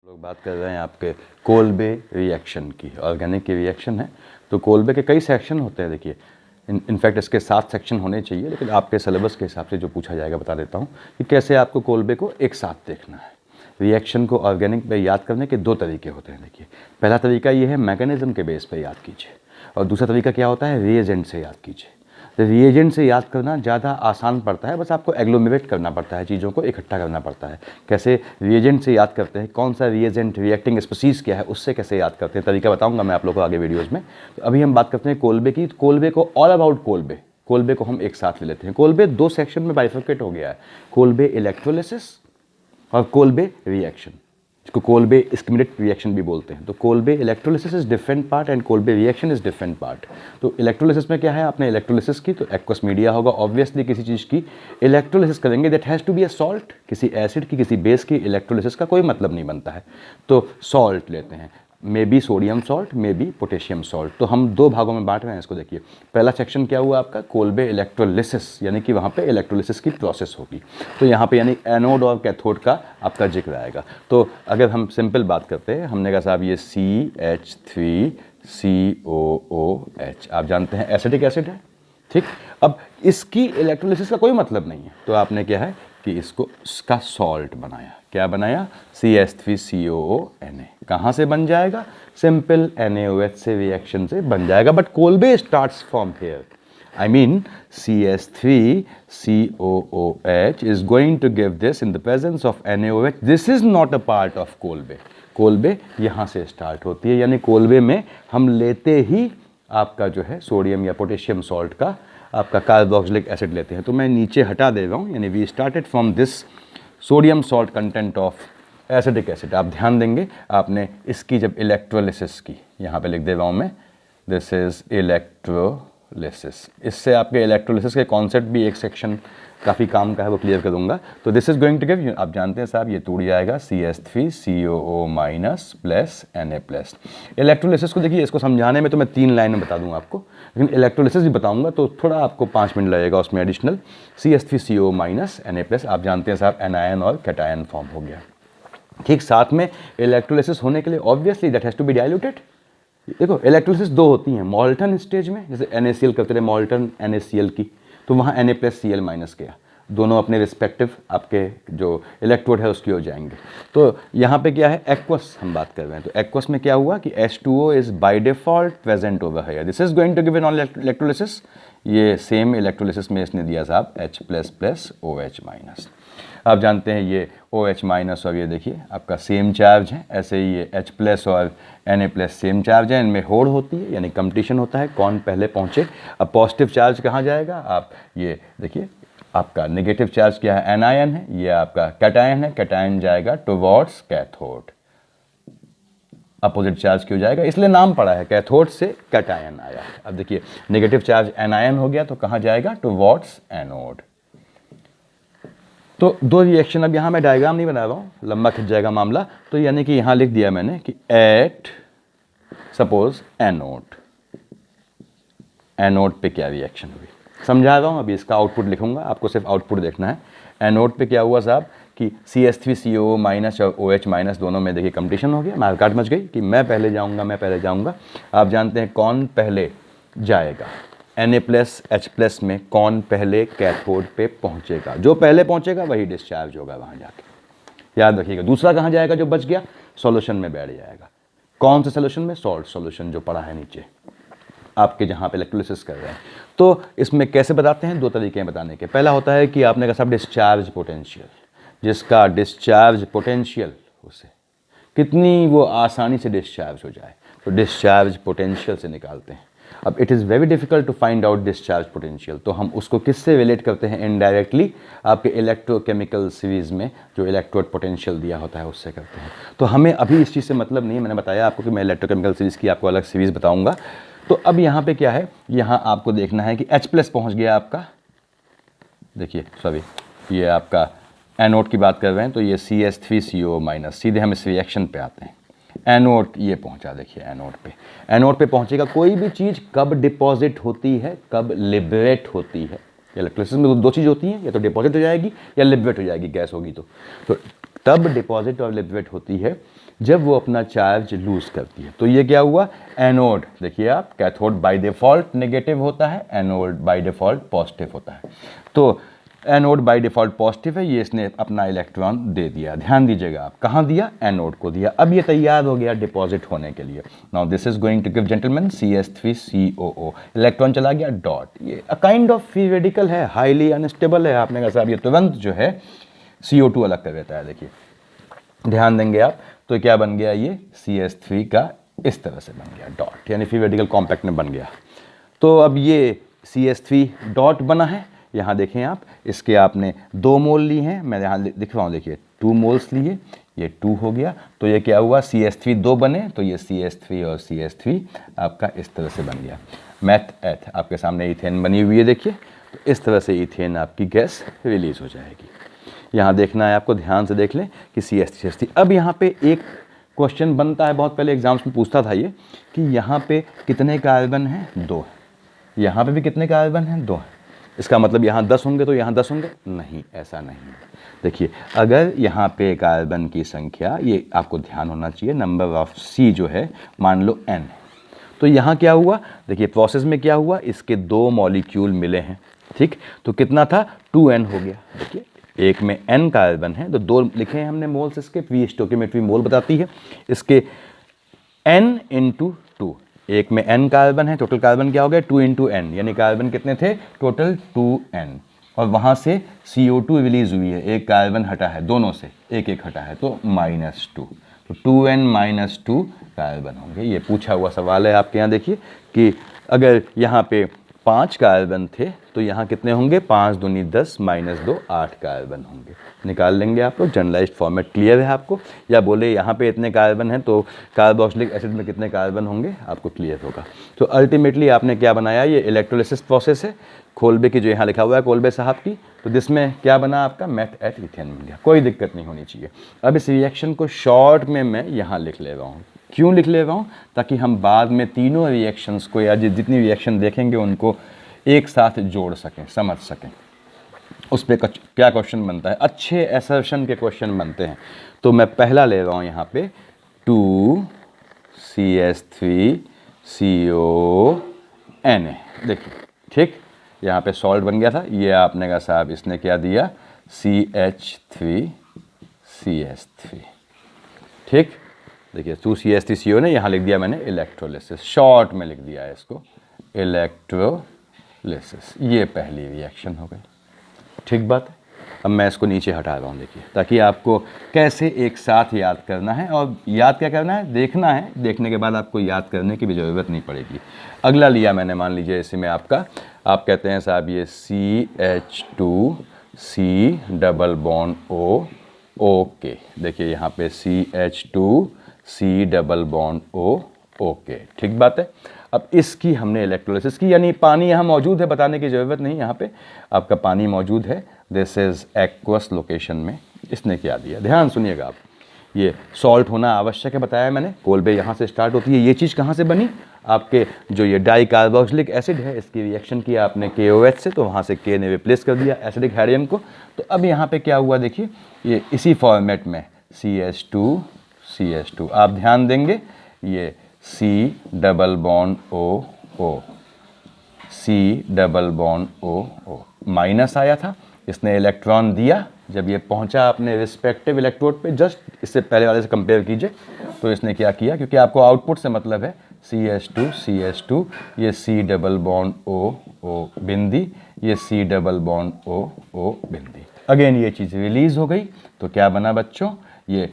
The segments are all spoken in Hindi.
लोग बात कर रहे हैं आपके कोल्बे रिएक्शन की। ऑर्गेनिक की रिएक्शन है तो कोल्बे के कई सेक्शन होते हैं। देखिए इनफैक्ट इसके 7 सेक्शन होने चाहिए, लेकिन आपके सिलेबस के हिसाब से जो पूछा जाएगा बता देता हूँ कि कैसे आपको कोल्बे को एक साथ देखना है। रिएक्शन को ऑर्गेनिक में याद करने के 2 तरीके होते हैं। देखिए पहला तरीका ये है मैकेनिज्म के बेस पर याद कीजिए, और दूसरा तरीका क्या होता है, रिएजेंट से याद कीजिए। तो रिएजेंट से याद करना ज़्यादा आसान पड़ता है, बस आपको एग्लोमेरेट करना पड़ता है, चीज़ों को इकट्ठा करना पड़ता है। कैसे रिएजेंट से याद करते हैं, कौन सा रिएजेंट, रिएक्टिंग स्पीसीज़ क्या है, उससे कैसे याद करते हैं, तरीका बताऊंगा मैं आप लोगों को आगे वीडियोज़ में। तो अभी हम बात करते हैं कोल्बे की। कोल्बे को ऑल अबाउट कोल्बे को हम एक साथ ले लेते हैं। कोल्बे 2 सेक्शन में बाइफर्केट हो गया है, कोल्बे इलेक्ट्रोलिसिस और कोल्बे रिएक्शन, जिसको कोल्बे इस्कीमेटिक रिएक्शन भी बोलते हैं। तो Kolbe electrolysis is different part and Kolbe reaction is different part. तो इलेक्ट्रोलिसिस में क्या है, आपने इलेक्ट्रोलिसिस की तो एक्वस मीडिया होगा, ऑब्वियसली किसी चीज़ की इलेक्ट्रोलिसिस करेंगे, that has to be a salt. किसी एसिड की, किसी बेस की इलेक्ट्रोलिसिस का कोई मतलब नहीं बनता है, तो सॉल्ट लेते हैं, may be sodium salt, may be potassium salt. तो हम 2 भागों में बांट रहे हैं इसको। देखिए पहला सेक्शन क्या हुआ आपका, कोल्बे इलेक्ट्रोलिसिस, यानी कि वहाँ पे इलेक्ट्रोलिसिस की प्रोसेस होगी। तो यहाँ पे यानी एनोड और कैथोड का आपका जिक्र आएगा। तो अगर हम सिंपल बात करते हैं, हमने कहा साहब ये CH3COOH, आप जानते हैं एसिटिक एसिड है, ठीक। अब इसकी इलेक्ट्रोलिसिस का कोई मतलब नहीं है, तो आपने क्या है कि इसका सॉल्ट बनाया। क्या बनाया, CH3COONA। कहाँ से बन जाएगा, सिंपल NaOH से रिएक्शन से बन जाएगा। But Kolbe starts from here, I mean CH3COOH is going to give this in the presence of NaOH. This is not a part of Kolbe. Kolbe यहाँ से स्टार्ट होती है, यानी कोल्बे में हम लेते ही आपका जो है सोडियम या पोटेशियम सॉल्ट का आपका कार्बोक्सिलिक एसिड लेते हैं। तो मैं नीचे हटा दे रहा हूँ, यानी we started from this sodium salt content of acidic acid. आप ध्यान देंगे, आपने इसकी जब इलेक्ट्रोलिसिस की, यहाँ पे लिख दे रहा हूँ मैं, दिस इज इलेक्ट्रोलिसिस। इससे आपके इलेक्ट्रोलिसिस के कॉन्सेप्ट भी एक सेक्शन काफ़ी काम का है, वो क्लियर कर दूंगा। तो this is going to give, आप जानते हैं साहब, ये टूट जाएगा CH3COO- प्लस Na+। इलेक्ट्रोलिसिस को देखिए, इसको समझाने में तो मैं 3 लाइन में बता दूंगा आपको, लेकिन इलेक्ट्रोलिसिस भी बताऊंगा तो थोड़ा आपको 5 मिनट लगेगा उसमें एडिशनल। CH3CO- Na+, आप जानते हैं साहब एनायन और कैटायन फॉर्म हो गया, ठीक। साथ में इलेक्ट्रोलिसिस होने के लिए obviously that has to be diluted. देखो इलेक्ट्रोलिसिस 2 होती हैं, मॉल्टन स्टेज में, जैसे NaCl करते रहे मॉल्टन NaCl की, तो वहाँ Na+Cl- गया, दोनों अपने रिस्पेक्टिव आपके जो इलेक्ट्रोड है उसकी हो जाएंगे। तो यहाँ पे क्या है, एक्वस हम बात कर रहे हैं। तो एक्वस में क्या हुआ कि H2O is by default present over here, this is going to give an on electrolysis. ये सेम इलेक्ट्रोलिसिस में इसने दिया साहब H++OH-। आप जानते हैं ये OH- और ये देखिए आपका सेम चार्ज है, ऐसे ही ये H+ और Na+ सेम चार्ज है, इनमें होड़ होती है, यानी कंपटीशन होता है कौन पहले पहुंचे। अब पॉजिटिव चार्ज कहाँ जाएगा, आप ये देखिए, आपका नेगेटिव चार्ज क्या है, एनायन है, ये आपका कैटायन है, कैटायन जाएगा टुवर्ड्स कैथोड। अपोजिट चार्ज क्यों जाएगा, इसलिए नाम पड़ा है, कैथोड से कैटायन आया। अब देखिए नेगेटिव चार्ज एनायन हो गया तो कहाँ जाएगा, टुवर्ड्स एनोड। तो 2 रिएक्शन, अब यहाँ मैं डायग्राम नहीं बना रहा हूँ, लंबा खिंच जाएगा मामला। तो यानी कि यहाँ लिख दिया मैंने कि एट सपोज एनोड पे क्या रिएक्शन हुई, समझा रहा हूँ। अभी इसका आउटपुट लिखूंगा, आपको सिर्फ आउटपुट देखना है। एनोड पे क्या हुआ साहब कि CH3CO- और OH- दोनों में देखिए कंपटीशन हो गया, मारकाट मच गई कि मैं पहले जाऊंगा। आप जानते हैं कौन पहले जाएगा, Na+H+ में कौन पहले कैथोड पे पहुंचेगा, जो पहले पहुंचेगा वही डिस्चार्ज होगा वहां जाके, याद रखिएगा। दूसरा कहां जाएगा, जो बच गया सॉल्यूशन में बैठ जाएगा। कौन से सॉल्यूशन में, सॉल्ट सॉल्यूशन जो पड़ा है नीचे आपके, जहां पे इलेक्ट्रोलिसिस कर रहे हैं। तो इसमें कैसे बताते हैं, 2 तरीके हैं बताने के। पहला होता है कि आपने कहा साहब डिस्चार्ज पोटेंशियल, जिसका डिस्चार्ज पोटेंशियल, उसे कितनी वो आसानी से डिस्चार्ज हो जाए, तो डिस्चार्ज पोटेंशियल से निकालते हैं। अब it is very difficult to find out discharge potential, तो हम उसको किससे रिलेट करते हैं, इनडायरेक्टली आपके इलेक्ट्रोकेमिकल सीरीज में जो इलेक्ट्रोड पोटेंशियल दिया होता है उससे करते हैं। तो हमें अभी इस चीज़ से मतलब नहीं है, मैंने बताया आपको कि मैं इलेक्ट्रोकेमिकल सीरीज की आपको अलग सीरीज बताऊंगा। तो अब यहाँ पे क्या है, यहाँ आपको देखना है कि H+ पहुँच गया आपका, देखिए सॉरी ये आपका एनोड की बात कर रहे हैं, तो ये CH3CO-। सीधे हम इस रिएक्शन पे आते हैं। एनोड ये पहुंचा, देखिए एनोड पे पहुंचेगा। कोई भी चीज़ कब डिपॉजिट होती है, कब लिबरेट होती है, इलेक्ट्रोलिसिस में 2 चीज़ होती हैं, या तो डिपॉजिट हो जाएगी या लिबरेट हो जाएगी, गैस होगी तो तब डिपॉजिट और लिबरेट होती है जब वो अपना चार्ज लूज करती है। तो ये क्या हुआ, एनोड, देखिए आप, कैथोड बाय डिफ़ॉल्ट नेगेटिव होता है, एनोड बाय डिफ़ॉल्ट पॉजिटिव होता है। तो एनोड बाय डिफ़ॉल्ट पॉजिटिव है, ये इसने अपना इलेक्ट्रॉन दे दिया। ध्यान दीजिएगा आप, कहाँ दिया, एनोड को दिया। अब ये तैयार हो गया डिपॉजिट होने के लिए। Now this is going to give gentleman CH3COO, electron चला गया डॉट। ये a kind of free radical है, हाईली अनस्टेबल है। आपने कहा साहब ये तुरंत जो है CO2 अलग कर देता है। देखिए ध्यान देंगे आप, तो क्या बन गया, ये CH3 का इस तरह से बन गया डॉट, यानी फ्री रेडिकल कॉम्पैक्ट में बन गया। तो अब ये CH3 डॉट बना है। यहाँ देखें आप, इसके आपने 2 मोल ली हैं, मैं यहाँ लिख रहा हूँ, देखिए 2 मोल्स लिए, ये 2 हो गया। तो ये क्या हुआ, CH3 2 बने, तो ये CH3 और CH3 आपका इस तरह से बन गया। मैथ एथ आपके सामने इथेन बनी हुई है, देखिए। तो इस तरह से इथेन आपकी गैस रिलीज हो जाएगी। यहाँ देखना है आपको, ध्यान से देख लें कि CH3। अब यहाँ पे एक क्वेश्चन बनता है, बहुत पहले एग्जाम्स में पूछता था ये, कि यहाँ पे कितने कार्बन हैं, 2 है। यहाँ पे भी कितने कार्बन हैं, 2 है। इसका मतलब यहाँ 10 होंगे तो यहाँ 10 होंगे, नहीं, ऐसा नहीं है। देखिए अगर यहाँ पे कार्बन की संख्या, ये आपको ध्यान होना चाहिए, नंबर ऑफ C जो है मान लो N, तो यहाँ क्या हुआ, देखिए प्रोसेस में क्या हुआ, इसके 2 मॉलिक्यूल मिले हैं, ठीक। तो कितना था, 2N हो गया। देखिए एक में N कार्बन है तो 2 लिखे हैं हमने मोल्स इसके, V स्टोइकियोमेट्री मोल बताती है इसके, N इंटू 2, एक में N कार्बन है, टोटल कार्बन क्या हो गया, 2 इंटू N, यानी कार्बन कितने थे, टोटल 2N। और वहाँ से CO2 रिलीज हुई है, एक कार्बन हटा है, दोनों से एक एक हटा है, तो -2, तो 2N - 2 कार्बन होंगे। ये पूछा हुआ सवाल है आपके यहाँ। देखिए कि अगर यहाँ पे 5 कार्बन थे तो यहाँ कितने होंगे, 5 दूनी 10 -2 8 कार्बन होंगे। निकाल लेंगे आप लोग, जनरलाइज्ड फॉर्मेट क्लियर है आपको, या बोले यहाँ पे इतने कार्बन हैं तो कार्बोक्सिलिक एसिड में कितने कार्बन होंगे, आपको क्लियर होगा। तो अल्टीमेटली आपने क्या बनाया, ये इलेक्ट्रोलिसिस प्रोसेस है कोल्बे की, जो यहाँ लिखा हुआ है कोल्बे साहब की। तो जिसमें क्या बना आपका, मेथ एट इथेन बन गया। कोई दिक्कत नहीं होनी चाहिए। अब इस रिएक्शन को शॉर्ट में मैं यहाँ लिख ले रहा हूँ। क्यों लिख ले रहा हूँ, ताकि हम बाद में तीनों रिएक्शंस को, या जितनी रिएक्शन देखेंगे उनको एक साथ जोड़ सकें, समझ सकें। उस पर क्या क्वेश्चन बनता है, अच्छे असर्शन के क्वेश्चन बनते हैं। तो मैं पहला ले रहा हूँ यहाँ पे 2CH3CONA, देखिए ठीक, यहाँ पे सॉल्ट बन गया था। ये आपने कहा साहब इसने क्या दिया, CH3CH3, ठीक। देखिए 2CH3CONA, यहाँ लिख दिया मैंने इलेक्ट्रोलिसिस, शॉर्ट में लिख दिया है इसको इलेक्ट्रोलिसिस। ये पहली रिएक्शन हो गई, ठीक बात है। अब मैं इसको नीचे हटा रहा हूँ, देखिए, ताकि आपको कैसे एक साथ याद करना है। और याद क्या करना है, देखना है, देखने के बाद आपको याद करने की भी ज़रूरत नहीं पड़ेगी। अगला लिया मैंने, मान लीजिए इसी में आपका, आप कहते हैं साहब ये CH2C double bond O, okay. देखिए यहाँ पे CH2C double bond O, okay, ठीक बात है। अब इसकी हमने इलेक्ट्रोलिसिस की, यानी पानी यहाँ मौजूद है, बताने की ज़रूरत नहीं, यहाँ पे आपका पानी मौजूद है। दिस इज़ एक्वस लोकेशन में इसने क्या दिया, ध्यान सुनिएगा आप। ये सॉल्ट होना आवश्यक है, बताया मैंने, कोल्बे यहाँ से स्टार्ट होती है। ये चीज़ कहाँ से बनी, आपके जो ये डाई कार्बोक्सिलिक एसिड है, इसकी रिएक्शन किया आपने KOH से, तो वहाँ से K ने रिप्लेस कर दिया एसिडिक हाइड्रोजन को। तो अब यहाँ पे क्या हुआ, देखिए ये इसी फॉर्मेट में CH2 आप ध्यान देंगे, ये C double bond O, C double bond O, minus आया था, इसने इलेक्ट्रॉन दिया। जब ये पहुंचा अपने रिस्पेक्टिव इलेक्ट्रोड पे, जस्ट इससे पहले वाले से कंपेयर कीजिए, तो इसने क्या किया, क्योंकि आपको आउटपुट से मतलब है, CH2 ये C डबल बॉन्ड O बिंदी, ये C डबल बॉन्ड O बिंदी। अगेन ये चीज़ रिलीज हो गई, तो क्या बना बच्चों, ये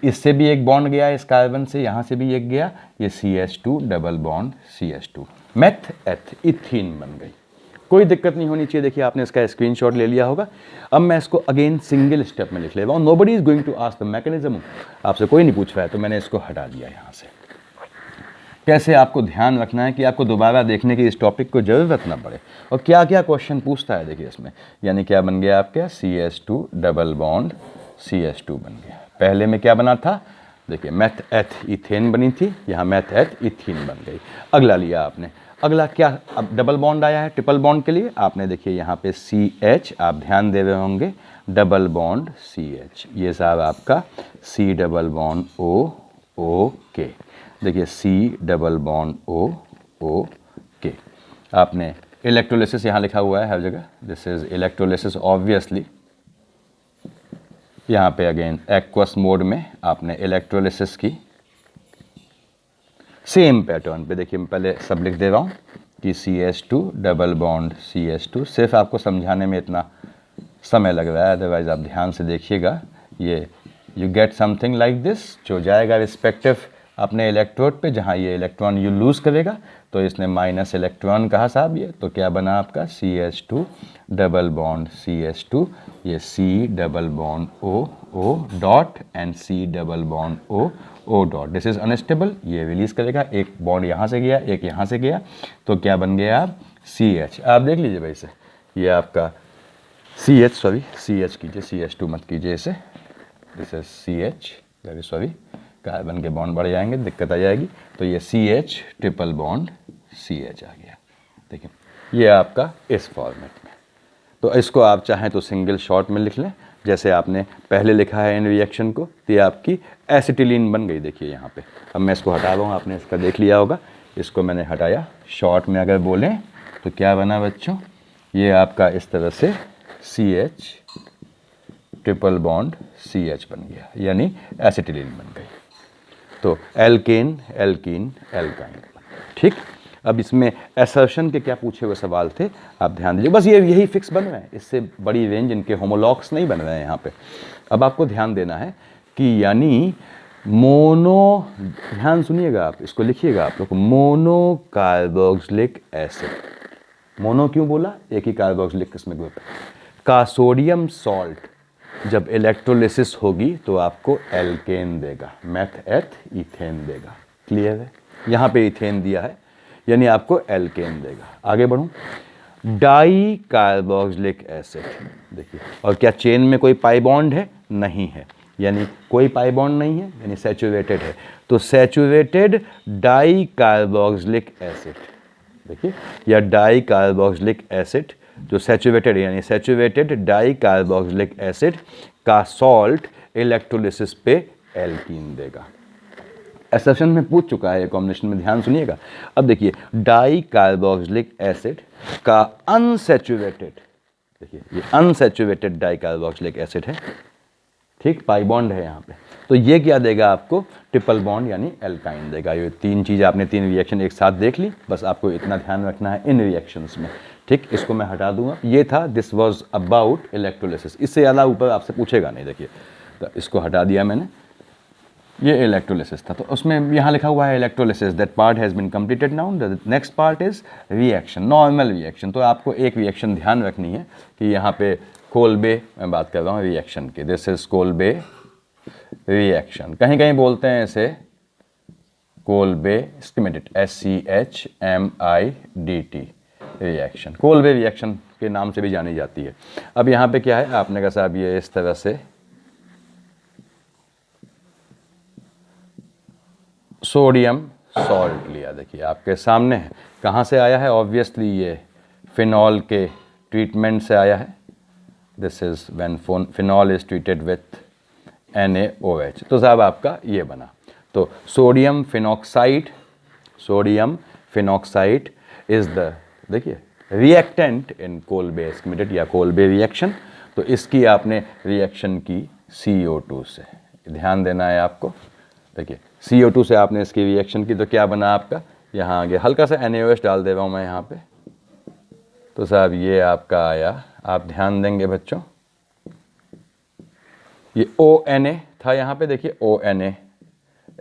इससे भी एक बॉन्ड गया इस कार्बन से, यहाँ से भी एक गया, ये CH2 double bond CH2, meth eth ethene बन गई। कोई दिक्कत नहीं होनी चाहिए। देखिए आपने इसका स्क्रीनशॉट ले लिया होगा। अब मैं इसको अगेन सिंगल स्टेप में लिख ले रहा हूँ। Nobody is going to ask the mechanism, आपसे कोई नहीं पूछ रहा है, तो मैंने इसको हटा दिया यहाँ से। कैसे आपको ध्यान रखना है कि आपको दोबारा देखने की इस टॉपिक को ज़रूरत ना पड़े, और क्या क्या क्वेश्चन पूछता है देखिए इसमें। यानी क्या बन गया आपका, CH2 डबल बॉन्ड CH2 बन गया। पहले में क्या बना था, देखिए मेथ एथ इथेन बनी थी, यहाँ मेथ एथ इथीन बन गई। अगला लिया आपने, अगला क्या, अब डबल बॉन्ड आया है ट्रिपल बॉन्ड के लिए, आपने देखिए यहाँ पे CH आप ध्यान दे रहे होंगे, डबल बॉन्ड CH, ये साहब आपका C डबल बॉन्ड OOK, देखिए C डबल बॉन्ड OOK। आपने इलेक्ट्रोलिसिस यहाँ लिखा हुआ है हर जगह, दिस इज इलेक्ट्रोलिसिस ऑब्वियसली। यहाँ पे अगेन एक्वस मोड में आपने इलेक्ट्रोलिसिस की, सेम पैटर्न पे देखिए मैं पहले सब लिख दे रहा हूँ कि CH2 डबल बॉन्ड CH2, सिर्फ आपको समझाने में इतना समय लग रहा है, अदरवाइज आप ध्यान से देखिएगा, ये you get something like this, जो जाएगा रिस्पेक्टिव अपने इलेक्ट्रोड पे, जहाँ ये इलेक्ट्रॉन यू लूज़ करेगा तो इसने माइनस इलेक्ट्रॉन कहा साहब ये, तो क्या बना आपका CH2 डबल बॉन्ड CH2, ये C double bond O dot and C double bond O dot, this is unstable, ये रिलीज करेगा, एक बॉन्ड यहाँ से गया एक यहाँ से गया, तो क्या बन गया आप CH, आप देख लीजिए भाई से, ये आपका CH, सॉरी CH कीजिए, CH2 मत कीजिए इसे, this is CH, very sorry, carbon के बॉन्ड बढ़ जाएंगे, दिक्कत आ जाएगी, तो ये CH ट्रिपल बॉन्ड CH आ गया, देखिए ये आपका इस फॉर्मेट में। तो इसको आप चाहें तो सिंगल शॉट में लिख लें, जैसे आपने पहले लिखा है इन रिएक्शन को, तो ये आपकी एसिटिलीन बन गई, देखिए यहाँ पे। अब मैं इसको हटा रहा हूँ, आपने इसका देख लिया होगा, इसको मैंने हटाया, शॉर्ट में अगर बोलें तो क्या बना बच्चों, ये आपका इस तरह से CH ट्रिपल बॉन्ड CH बन गया, यानी एसिटिलीन बन गई। तो एल्केन एल्कीन एल्काइन, ठीक। अब इसमें असर्शन के क्या पूछे हुए सवाल थे, आप ध्यान दीजिए, बस ये यही फिक्स बन रहे हैं, इससे बड़ी रेंज इनके होमोलॉग्स नहीं बन रहे हैं यहाँ पे। अब आपको ध्यान देना है कि यानी मोनो, ध्यान सुनिएगा आप, इसको लिखिएगा आप लोग, मोनो कार्बोक्सिलिक एसिड। मोनो क्यों बोला, एक ही कार्बोक्सिलिक किस्म ग्रुप का सोडियम सॉल्ट जब इलेक्ट्रोलिसिस होगी तो आपको एल्केन देगा, मेथ एथ इथेन देगा, क्लियर है। यहाँ पे इथेन दिया है, यानी आपको एल्केन देगा। आगे बढ़ूँ, डाई कार्बोक्सिलिक एसिड, देखिए, और क्या चेन में कोई पाई बॉन्ड है, नहीं है, यानी कोई पाई बॉन्ड नहीं है, यानी सैचुरेटेड है, तो सैचुरेटेड डाई कार्बोक्सिलिक एसिड, देखिए, या डाई कार्बोक्सिलिक एसिड जो सैचुरेटेड, यानी सैचुरेटेड डाई कार्बोक्सिलिक एसिड का सॉल्ट इलेक्ट्रोलिसिस पे एल्कीन देगा। असर्शन में पूछ चुका है ये कॉम्बिनेशन में, ध्यान सुनिएगा। अब देखिए, डाई कार्बोक्सिलिक एसिड का अनसैचुरेटेड, देखिए ये अनसैचुरेटेड डाई कार्बोक्सिलिक एसिड है, ठीक, पाई बॉन्ड है यहाँ पे, तो ये क्या देगा आपको, ट्रिपल बॉन्ड यानी एल्काइन देगा। ये तीन चीज़ आपने, तीन रिएक्शन एक साथ देख ली, बस आपको इतना ध्यान रखना है इन रिएक्शंस में, ठीक। इसको मैं हटा दूंगा, ये था, दिस वाज अबाउट इलेक्ट्रोलिसिस, इससे ज़्यादा ऊपर आपसे पूछेगा नहीं, देखिए, तो इसको हटा दिया मैंने, ये इलेक्ट्रोलिसिस था, तो उसमें यहाँ लिखा हुआ है electrolysis, that part has been completed now, the next part is reaction, normal reaction. तो आपको एक रिएक्शन ध्यान रखनी है कि यहाँ पे कोल्बे, मैं बात कर रहा हूँ रिएक्शन की, दिस इज कोल्बे रिएक्शन, कहीं कहीं बोलते हैं इसे Kolbe schematic, SCHMIDT reaction, Kolbe reaction के नाम से भी जानी जाती है। अब यहाँ पे क्या है, आपने कहा साहब ये इस तरह से सोडियम सॉल्ट लिया, देखिए आपके सामने है, कहाँ से आया है, ऑब्वियसली ये फिनॉल के ट्रीटमेंट से आया है, this is when phenol is treated with NaOH, तो साहब आपका ये बना। तो सोडियम फिनॉक्साइड इज द, देखिए, रिएक्टेंट इन कोल्बे स्कीमेटिक या कोल्बे रिएक्शन, तो इसकी आपने रिएक्शन की CO2 से, ध्यान देना है आपको, देखिए CO2 से आपने इसकी रिएक्शन की, तो क्या बना आपका, यहाँ आगे हल्का सा NaOH डाल दे रहा हूँ मैं यहाँ पे, तो साहब ये आपका आया, आप ध्यान देंगे बच्चों, ये ONA था यहाँ पे, देखिए ONA,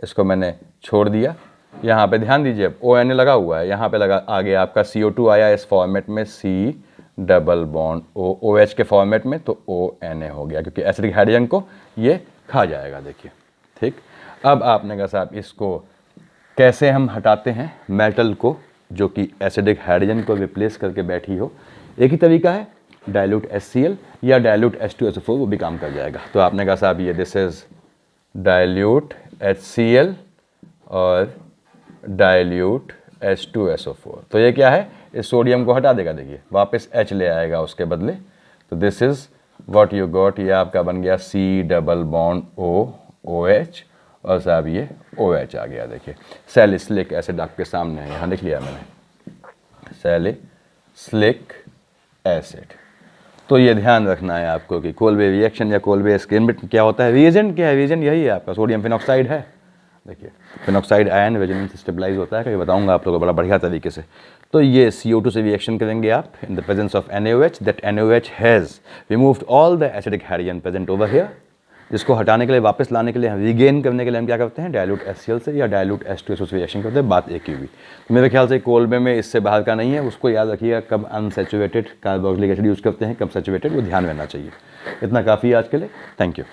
इसको मैंने छोड़ दिया, यहाँ पे ध्यान दीजिए, ONA लगा हुआ है, यहाँ पे लगा, आगे आपका CO2 आया इस फॉर्मेट में, C डबल बॉन्ड OH के फॉर्मेट में, तो ONA हो गया, क्योंकि एसिडिक हाइड्रोजन को ये खा जाएगा, देखिए, ठीक। अब आपने कहा साहब इसको कैसे हम हटाते हैं मेटल को जो कि एसिडिक हाइड्रोजन को रिप्लेस करके बैठी हो, एक ही तरीका है, डाइल्यूट HCl या डाइल्यूट H2SO4, वो भी काम कर जाएगा। तो आपने कहा साहब ये दिस इज डाइल्यूट HCl और डाइल्यूट H2SO4। तो ये क्या है, इस सोडियम को हटा देगा, देखिए वापस H ले आएगा उसके बदले। तो this is what you got, ये आपका बन गया C डबल बॉन्ड OH और साहब ये OH आ गया। देखिए सैलिसिलिक एसिड आपके सामने है, यहाँ लिख लिया मैंने, सैलिसिलिक एसिड। तो ये ध्यान रखना है आपको कि कोल्बे रिएक्शन या कोल्बे एक्सपेरिमेंट क्या होता है। रिएजेंट क्या है, रिएजेंट यही है आपका सोडियम फिनॉक्साइड है। देखिए फिनॉक्साइड आयन रेजोनेंस से स्टेबलाइज होता है, कभी बताऊंगा आप लोगों को बड़ा बढ़िया तरीके से। तो ये CO2 से रिएक्शन करेंगे आप in the presence of NaOH, that NaOH has removed all the acidic hydrogen present over here, जिसको हटाने के लिए, वापस लाने के लिए, रिगेन करने के लिए हम क्या करते हैं, डायल्यूट HCl से या डायल्यूट H2SO से रिएक्शन करते हैं। बात एक ही हुई। तो मेरे ख्याल से कोल्बे में इससे बाहर का नहीं है, उसको याद रखिएगा। कब अनसैचुरेटेड कार्बोक्सिलिक एसिड यूज़ करते हैं, कब सैचुरेटेड, वो ध्यान रहना चाहिए। इतना काफ़ी है आज के लिए। Thank you.